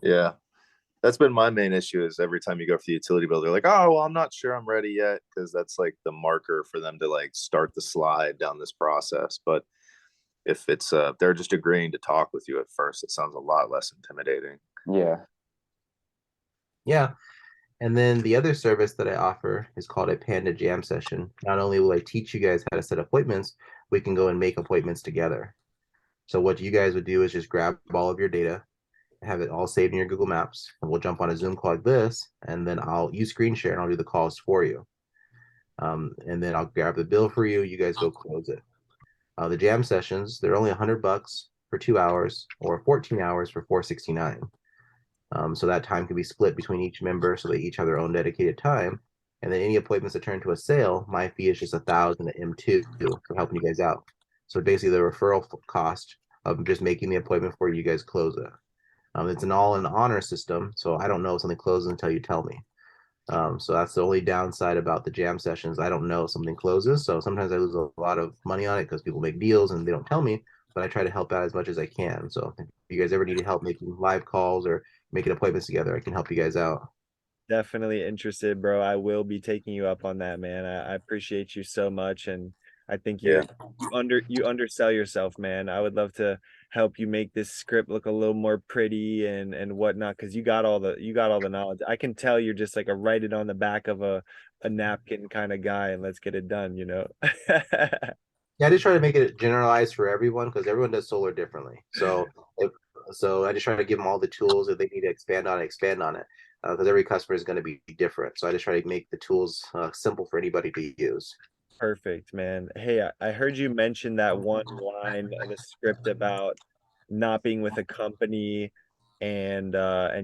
Yeah. That's been my main issue is every time you go for the utility bill, they're like, oh, well, I'm not sure I'm ready yet. Cause that's like the marker for them to like start the slide down this process. But if it's they're just agreeing to talk with you at first, it sounds a lot less intimidating. Yeah. Yeah. And then the other service that I offer is called a Panda Jam session. Not only will I teach you guys how to set appointments, we can go and make appointments together. So what you guys would do is just grab all of your data, have it all saved in your Google Maps, and we'll jump on a Zoom call like this, and then you screen share and I'll do the calls for you. And then I'll grab the bill for you. You guys go close it. The jam sessions, they're only $100 for 2 hours or 14 hours for $469. So that time can be split between each member, so they each have their own dedicated time. And then any appointments that turn to a sale, my fee is just $1,000 at M2 for helping you guys out. So basically, the referral cost of just making the appointment for you guys close it. It's an all-in honor system, so I don't know if something closes until you tell me. So that's the only downside about the jam sessions. I don't know if something closes, so sometimes I lose a lot of money on it because people make deals and they don't tell me. But I try to help out as much as I can. So if you guys ever need help making live calls or making appointments together, I can help you guys out. Definitely interested, bro. I will be taking you up on that, man. I appreciate you so much, and I think Yeah. you undersell yourself, man. I would love to help you make this script look a little more pretty and whatnot, because you got all the knowledge. I can tell you're just like a write it on the back of a napkin kind of guy, and let's get it done, you know. Yeah, I just try to make it generalized for everyone because everyone does solar differently. So I just try to give them all the tools. If they need to expand on it, expand on it, because every customer is going to be different. So I just try to make the tools simple for anybody to use. Perfect, man. Hey, I heard you mention that one line of the script about not being with a company and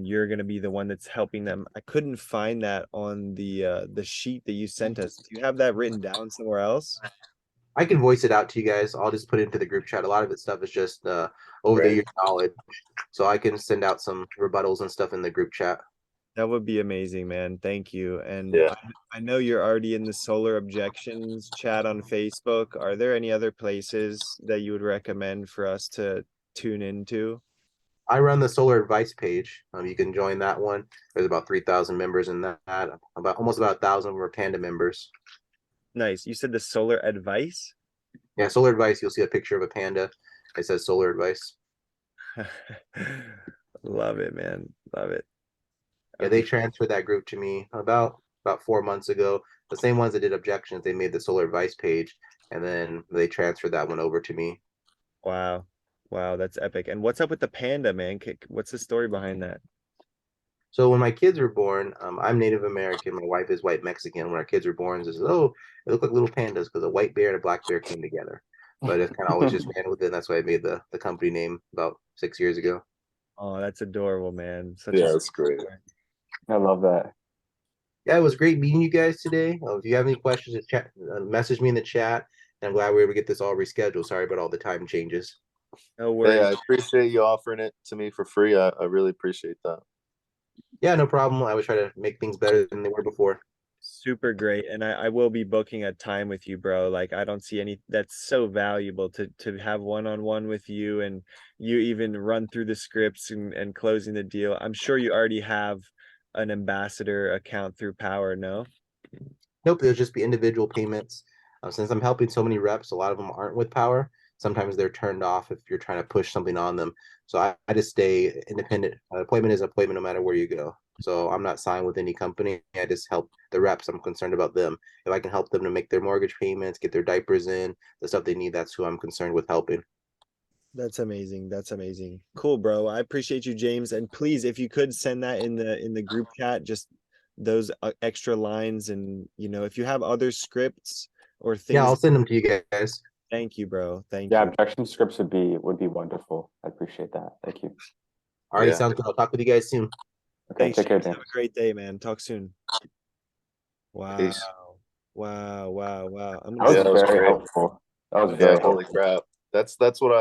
you're gonna be the one that's helping them. I couldn't find that on the sheet that you sent us. Do you have that written down somewhere else? I can voice it out to you guys. I'll just put it into the group chat. A lot of it stuff is just over the Right. year knowledge, so I can send out some rebuttals and stuff in the group chat. That would be amazing, man. Thank you. And Yeah. I know you're already in the solar objections chat on Facebook. Are there any other places that you would recommend for us to tune into? I run the solar advice page. You can join that one. There's about 3,000 members in that. Almost about 1,000 of them are Panda members. Nice. You said the solar advice? Yeah, solar advice. You'll see a picture of a panda. It says solar advice. Love it, man. Love it. Yeah, they transferred that group to me about 4 months ago. The same ones that did objections, they made the solar advice page, and then they transferred that one over to me. Wow. Wow, that's epic. And what's up with the panda, man? What's the story behind that? So when my kids were born, I'm Native American. My wife is white Mexican. When our kids were born, it says, "Oh, they look like little pandas because a white bear and a black bear came together." So I just kind of always just ran with it. And that's why I made the company name about 6 years ago. Oh, that's adorable, man. Such Yeah, a that's great. I love that. Yeah, it was great meeting you guys today. If you have any questions, just message me in the chat. And I'm glad we were able to get this all rescheduled. Sorry about all the time changes. no Hey, worries. I appreciate you offering it to me for free. I really appreciate that. Yeah, no problem. I always try to make things better than they were before. Super great. And I will be booking a time with you, bro. Like I don't see any that's so valuable to have one-on-one with you, and you even run through the scripts and closing the deal. I'm sure you already have an ambassador account through Power, no? Nope, it'll just be individual payments. Since I'm helping so many reps, a lot of them aren't with Power. Sometimes they're turned off if you're trying to push something on them. So I just stay independent. Appointment is an appointment no matter where you go. So I'm not signed with any company. I just help the reps. I'm concerned about them. If I can help them to make their mortgage payments, get their diapers in, the stuff they need, that's who I'm concerned with helping. That's amazing. That's amazing. Cool, bro. I appreciate you, James. And please, if you could send that in the group chat, just those extra lines, and if you have other scripts or Yeah, things. I'll send them to you guys. Thank you, bro. Thank Yeah, you. objection scripts would be wonderful. I appreciate that. Thank you. All right, Yeah. sounds good. I'll talk with you guys soon. Okay, Thanks, take care, James. Have James. a great day, man. Talk soon. Wow. Peace. Wow. Wow. Wow. I'm That gonna was Yeah, that was very great. helpful. That was Yeah, very holy helpful. crap. That's what I